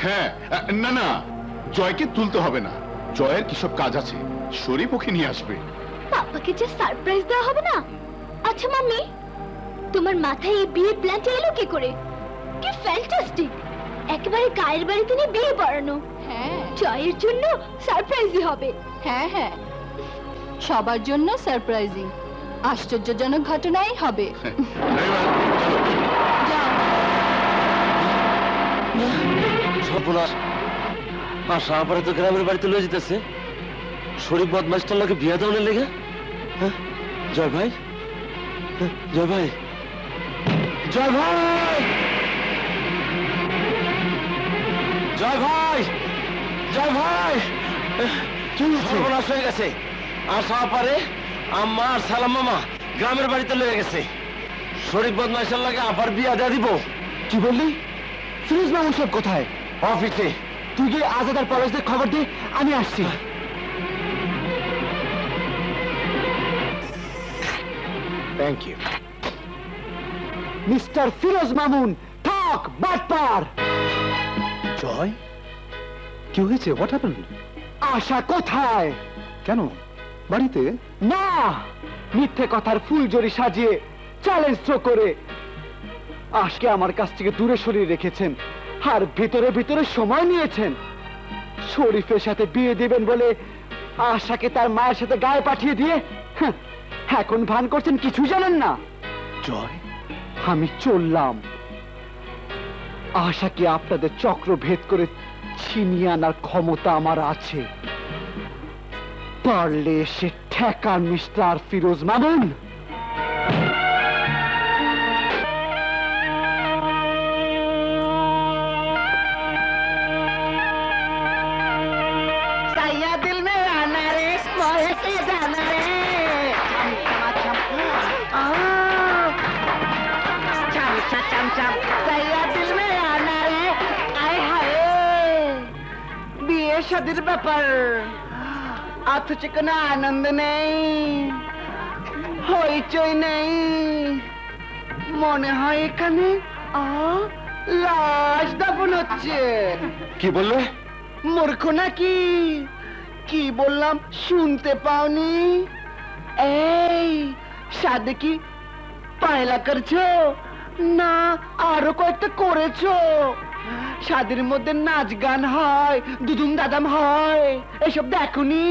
হ্যাঁ, না না, জয়কে তুলতে হবে না। জয়ের কিসব কাজ আছে, শরীফ ওকে নিয়ে আসবে। পাপাকে যে সারপ্রাইজ দেওয়া হবে না। আচ্ছা মাম্মি, তোমার মাথায় এই বিয়ে প্ল্যানটা এলো কি করে? কি ফ্যান্টাস্টিক! একেবারে গায়ের বাড়িতে নিয়ে বিয়ে পড়ানো। হ্যাঁ, জয়ের জন্য সারপ্রাইজই হবে। হ্যাঁ হ্যাঁ, সবার জন্য সারপ্রাইজিং, আশ্চর্যজনক ঘটনাই হবে। সর্বনাশ, আশা আবার তো গ্রামের বাড়িতে লয়ে যেতেছে। শরীফ বদমাইশটার লোকে বিয়া দেওয়ার লেগে। জয় ভাই, জয় ভাই, জয় ভাই, জয় ভাই, জয় ভাই, কি সর্বনাশ হয়ে গেছে। আশা পারে আম্মা আর সালাম মামা গ্রামের বাড়িতে লয়ে গেছে। শরীফ বদমাইশের লাগে আবার বিয়া দেয়া দিব। কি বললি? ফিরোজ মামুন সব কোথায়? অফিসে। তুই গিয়ে আজাদার পলাশদের খবর দে, আমি আসছি। Thank you mister Firoz Mamun. ঠক বাটপার। জয়, কি হয়েছে? What happened? আশা কোথায়? কেন বাড়িতে? না, মিথ্যে কথার ফুলজড়ি সাজিয়ে চ্যালেঞ্জ থ্রো করে আজকে আমার কাছ থেকে দূরে সরিয়ে রেখেছেন, আর ভিতরে ভিতরে সময় নিয়েছেন। শরীফের সাথে বিয়ে দিবেন বলে আশাকে তার মায়ের সাথে গায়ে পাঠিয়ে দিয়ে এখন ভান করছেন কিছুই জানেন না। জয়, আমি চললাম। আশাকে আপনাদের চক্র ভেদ করে ছিনিয়ে আনার ক্ষমতা আমার আছে। পারলে এসে ঠেকান মিস্টার ফিরোজ মামুন। दिल में आना रे, मोहे से जाना रे, चम चम सैया दिल में आना रे। आए हाय, বিয়ে শাদীর ব্যাপার, অথচ কোনো আনন্দ নেই, হইচই নেই। মনে হয় এখানে লাশ দাফন হচ্ছে। কি বললে? মূর্খ নাকি? কি বললাম শুনতে পাওনি? এই শাদী কি পয়লা করছো না আরো কয়েকটা করেছো? শাদীর মধ্যে নাচ গান হয়, দুদুম দাদাম হয়, এসব দেখোনি?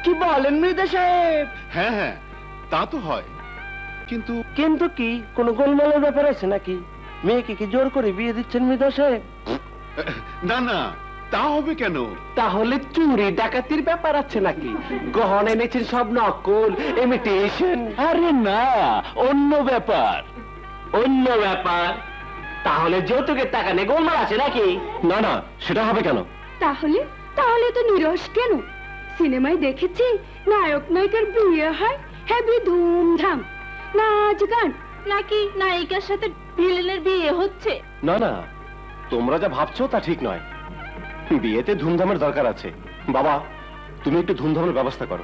কি বলেন মৃদা সাহেব? হ্যাঁ হ্যাঁ, তা তো হয়, কিন্তু কিন্তু কি কোনো গোলমালের ব্যাপার আছে নাকি? মেয়েকে কি জোর করে বিয়ে দিচ্ছেন মৃদা সাহেব? না না, তা হবে কেন? তাহলে চুরি ডাকাতির ব্যাপার আছে নাকি? গহনা এনেছেন সব নকল, ইমিটেশন? আরে না, অন্য ব্যাপার। অন্য ব্যাপার? তাহলে যৌতুকের টাকা নিয়ে গোলমাল আছে নাকি? না না, সেটা হবে কেন? তাহলে তাহলে তো নিরস কেন? সিনেমায় দেখেছি নায়ক নায়িকার বিয়ে হয় হেবি ধুমধাম, নাচ গান, নাকি নায়িকার সাথে ভিলেনের বিয়ে হচ্ছে? না না, তোমরা যা ভাবছো তা ঠিক নয়। বিয়েতে ধুমধামের দরকার আছে। বাবা, তুমি একটু ধুমধামের ব্যবস্থা করো।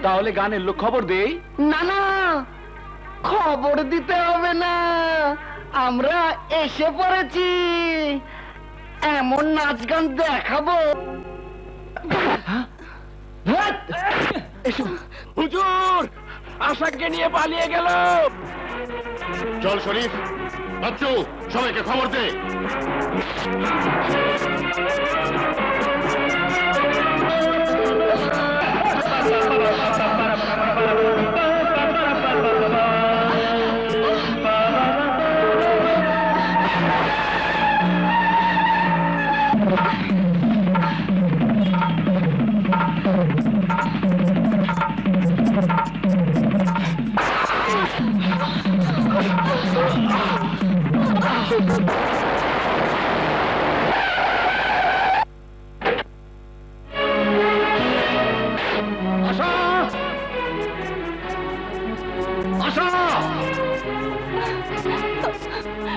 তাহলে গানের লোক খবর দেই। না না, খবর দিতে হবে না, আমরা এসে পড়েছি। এমন নাচ গান দেখাবো। হুজুর, আশাকে নিয়ে পালিয়ে গেল। চল শরীফ, বাচ্চু, সবাইকে খবর দে।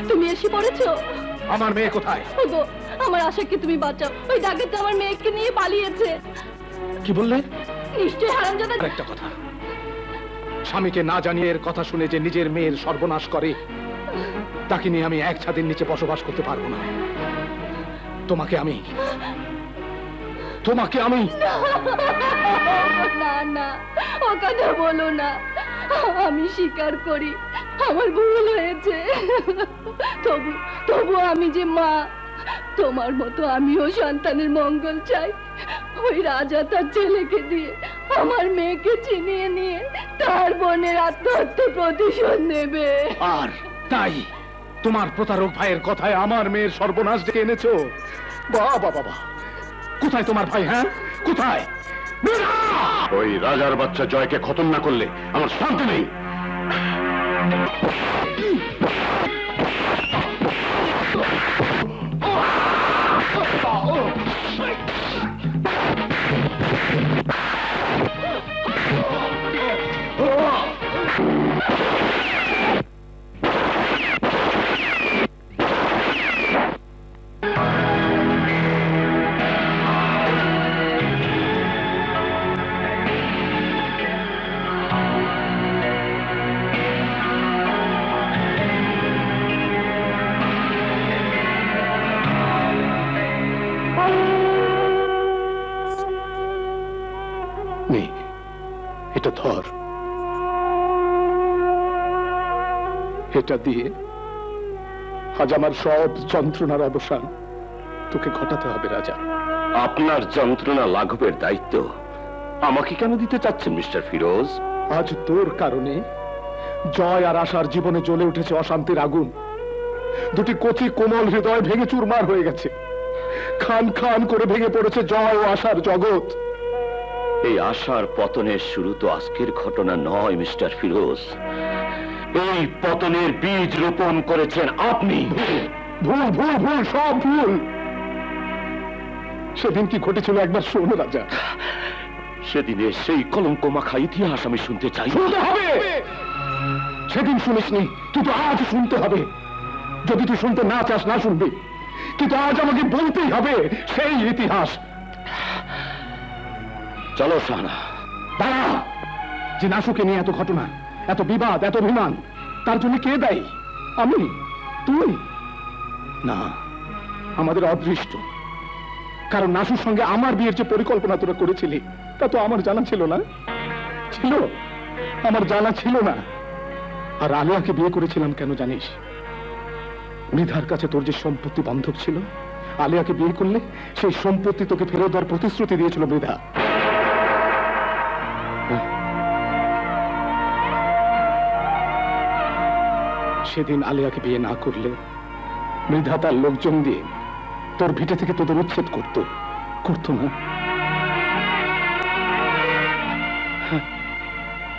তুমি এসে পড়েছো? আমার মেয়ে কোথায়? ওগো, আমার আশাকে তুমি বাঁচাও, ওই ডাকাত আমার মেয়েকে নিয়ে পালিয়েছে। কি বললে? নিশ্চয়ই হারামজাদা। একটা কথা, স্বামীকে না জানিয়ে এর কথা শুনে যে নিজের মেয়ের সর্বনাশ করে, তাকে নিয়ে আমি এক ছাদের নিচে বসবাস করতে পারবো না। তোমাকে আমি না না ও কথা বলো না। আমি স্বীকার করি আমার ভুল হয়েছে। তবু আমি যে মা, তোমার মতো আমিও সন্তানের মঙ্গল চাই। ওই রাজা তার ছেলেকে দিয়ে আমার মেয়েকে চিনিয়ে নিয়ে তার বোনের আত্মহত্যা প্রতিশোধ নেবে। আর তাই তোমার প্রতারক ভাইয়ের কথায় আমার মেয়ের সর্বনাশ ডেকে এনেছো। বাবা বাবা, কোথায় তোমার ভাই? হ্যাঁ, কোথায়? ওই রাজার বাচ্চা জয়কে খতম না করলে আমার শান্তি নেই। এটা ধর, এটা দিয়ে আজ আমার সব যন্ত্রণার অবসান তোকে ঘটাতে হবে রাজা। আপনার যন্ত্রণা লাঘবের দায়িত্ব আমাকে কেন দিতে চাচ্ছেন মিস্টার ফিরোজ? আজ তোর কারণে জয় আর আশার জীবনে জ্বলে উঠেছে অশান্তির আগুন। দুটি কচি কোমল হৃদয় ভেঙে চুরমার হয়ে গেছে। খান খান করে ভেঙে পড়েছে জয় ও আশার জগৎ। এই আশার পতনের শুরু তো আজকের ঘটনা নয় মিস্টার ফিরোজ। এই পতনের বীজ রোপণ করেছেন আপনি। ভুল ভুল ভুল, সব ভুল। সেদিন কি ঘটেছিল একবার শোন রাজা। সেদিনের সেই কলঙ্ক মাখা ইতিহাস আমি শুনতে চাই। শুনতে হবে। সেদিন শুনিসনি, তুই তো আজ শুনতে হবে। যদি তুই শুনতে না চাস না শুনবি, কিন্তু আজ আমাকে বলতেই হবে সেই ইতিহাস। চলো শাহানা। দাঁড়া, যে নাসুকে নিয়ে এত ঘটনা, এত বিবাদ, এত অভিমান, তার জন্য কে দায়ী? আমি? তুই? না, আমাদের অদৃষ্ট। কারণ নাসুর সঙ্গে আমার বিয়ের যে পরিকল্পনা তোরা করেছিলি তা তো আমার জানা ছিল না। ছিল, আমার জানা ছিল না। আর আলিয়াকে বিয়ে করেছিলাম কেন জানিস? মৃধার কাছে তোর যে সম্পত্তি বন্ধক ছিল, আলিয়াকে বিয়ে করলে সেই সম্পত্তি তোকে ফেরত দেওয়ার প্রতিশ্রুতি দিয়েছিল মৃধা। সেদিন আলিয়াকে বিয়ে না করলে মৃধা তার লোকজন দিয়ে তোর ভিটে থেকে তোদের উচ্ছেদ করতো না?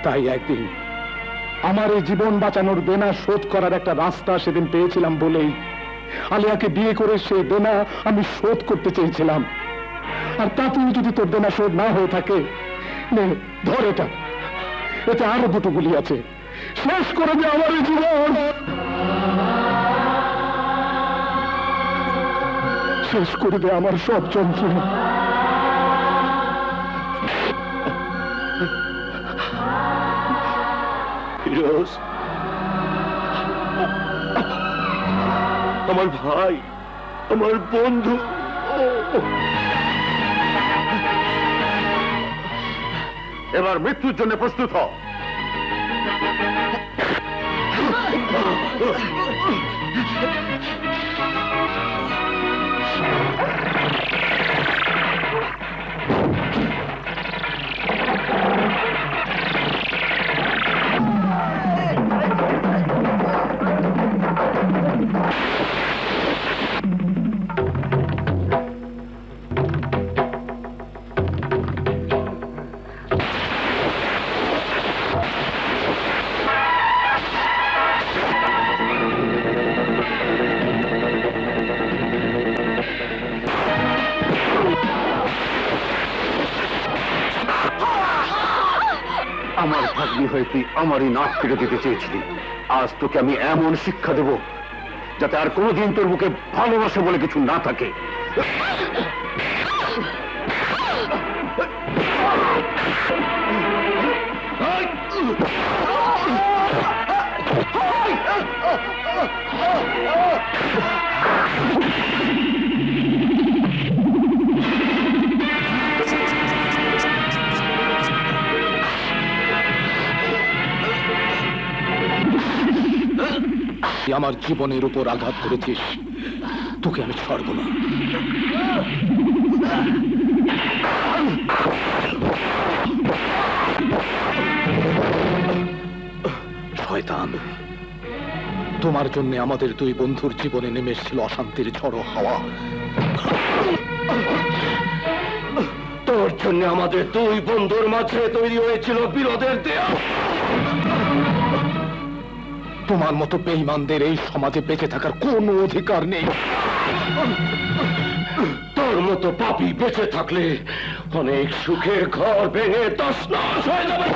তাই একদিন আমার এই জীবন বাঁচানোর দেনা শোধ করার একটা রাস্তা সেদিন পেয়েছিলাম বলেই আলিয়াকে বিয়ে করে সেই দেনা আমি শোধ করতে চেয়েছিলাম। আর তাতেও যদি তোর দেনা শোধ না হয়ে থাকে, ধর এটা, এতে আরো দুটো গুলি আছে। শেষ করে দে আমার এই জীবন, শেষ করে দে আমার সব যন্ত্রণা। ফিরোজ, আমার ভাই, আমার বন্ধু। এবার মৃত্যুর জন্য প্রস্তুত হ। আমার ভাগ্নি হয়ে তুই আমারই নাক কেটে দিতে চেয়েছিলি। আজ তোকে আমি এমন শিক্ষা দেব যাতে আর কোনোদিন তোর মুখে ভালোবাসা বলে কিছু না থাকে। আমার জীবনের উপর আঘাত করেছিস, তোকে আমি ছাড়ব না। শয়তান, তোমার জন্য আমাদের দুই বন্ধুর জীবনে নেমে এসেছিল অশান্তির ঝড়ো হাওয়া। তোর জন্য আমাদের দুই বন্ধুর মাঝে তৈরি হয়েছিল বিরোধের দেয়াল। তোমার মতো বেঈমানদের এই সমাজে বেঁচে থাকার কোনো অধিকার নেই। তোর মতো পাপী বেঁচে থাকলে অনেক সুখের ঘর ভেঙে তছনছ হয়ে যাবে।